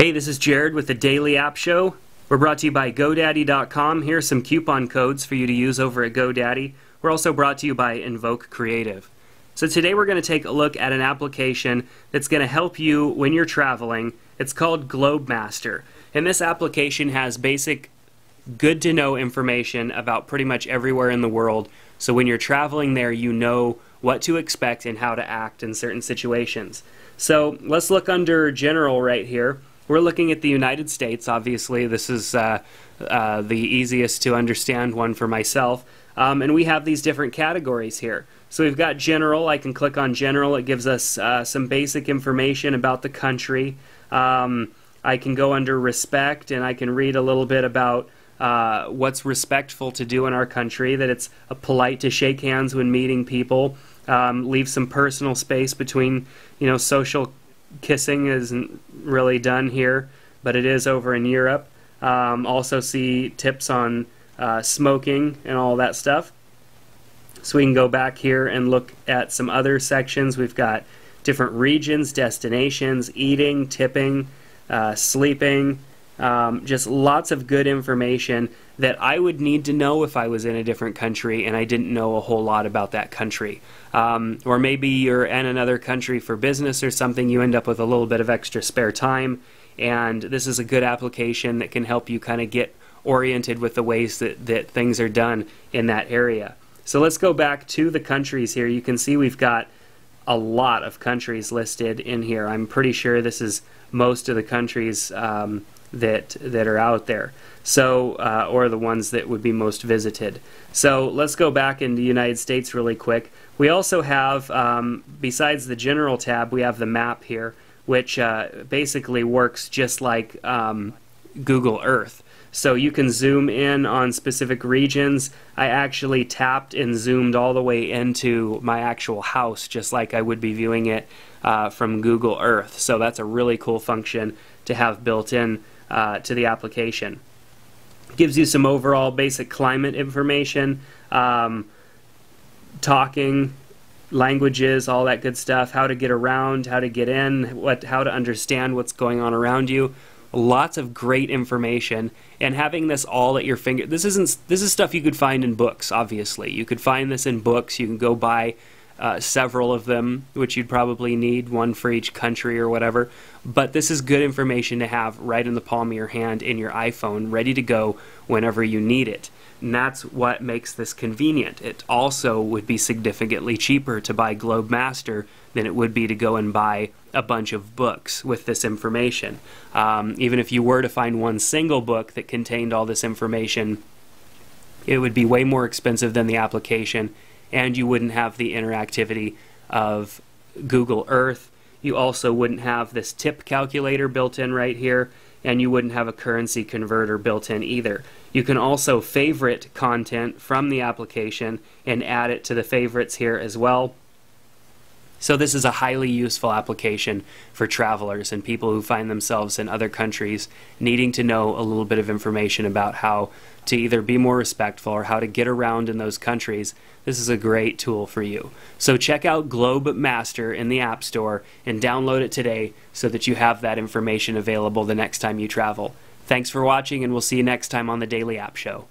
Hey, this is Jared with the Daily App Show. We're brought to you by GoDaddy.com. Here are some coupon codes for you to use over at GoDaddy. We're also brought to you by Invoke Creative. So today we're going to take a look at an application that's going to help you when you're traveling. It's called GlobeMaster. And this application has basic good to know information about pretty much everywhere in the world. So when you're traveling there, you know what to expect and how to act in certain situations. So let's look under General right here. We're looking at the United States. Obviously, this is the easiest to understand one for myself. And we have these different categories here. So we've got General. I can click on General. It gives us some basic information about the country. I can go under Respect, and I can read a little bit about what's respectful to do in our country, that it's polite to shake hands when meeting people, leave some personal space between, social kissing isn't really done here, but it is over in Europe. Also see tips on smoking and all that stuff. So we can go back here and look at some other sections. We've got different regions, destinations, eating, tipping, sleeping, just lots of good information that I would need to know if I was in a different country and I didn't know a whole lot about that country. Or maybe you're in another country for business or something, you end up with a little bit of extra spare time, and this is a good application that can help you kind of get oriented with the ways that things are done in that area. So let's go back to the countries here. You can see we've got a lot of countries listed in here. I'm pretty sure this is most of the countries that are out there, so or the ones that would be most visited. So let's go back into the United States really quick. We also have, besides the General tab, we have the map here, which basically works just like Google Earth. So you can zoom in on specific regions. I actually tapped and zoomed all the way into my actual house, just like I would be viewing it from Google Earth. So that's a really cool function to have built in to the application. Gives you some overall basic climate information, talking, languages, all that good stuff, how to get around, how to get in, how to understand what's going on around you. Lots of great information, and having this all at your finger. This is stuff you could find in books. Obviously, you could find this in books. You can go buy several of them, which you'd probably need, one for each country or whatever. But this is good information to have right in the palm of your hand in your iPhone, ready to go whenever you need it. And that's what makes this convenient. It also would be significantly cheaper to buy GlobeMaster than it would be to go and buy a bunch of books with this information. Even if you were to find one single book that contained all this information, it would be way more expensive than the application, and you wouldn't have the interactivity of Google Earth. You also wouldn't have this tip calculator built in right here, and you wouldn't have a currency converter built in either. You can also favorite content from the application and add it to the favorites here as well. So this is a highly useful application for travelers and people who find themselves in other countries needing to know a little bit of information about how to either be more respectful or how to get around in those countries. This is a great tool for you. So check out GlobeMaster in the App Store and download it today so that you have that information available the next time you travel. Thanks for watching, and we'll see you next time on the Daily App Show.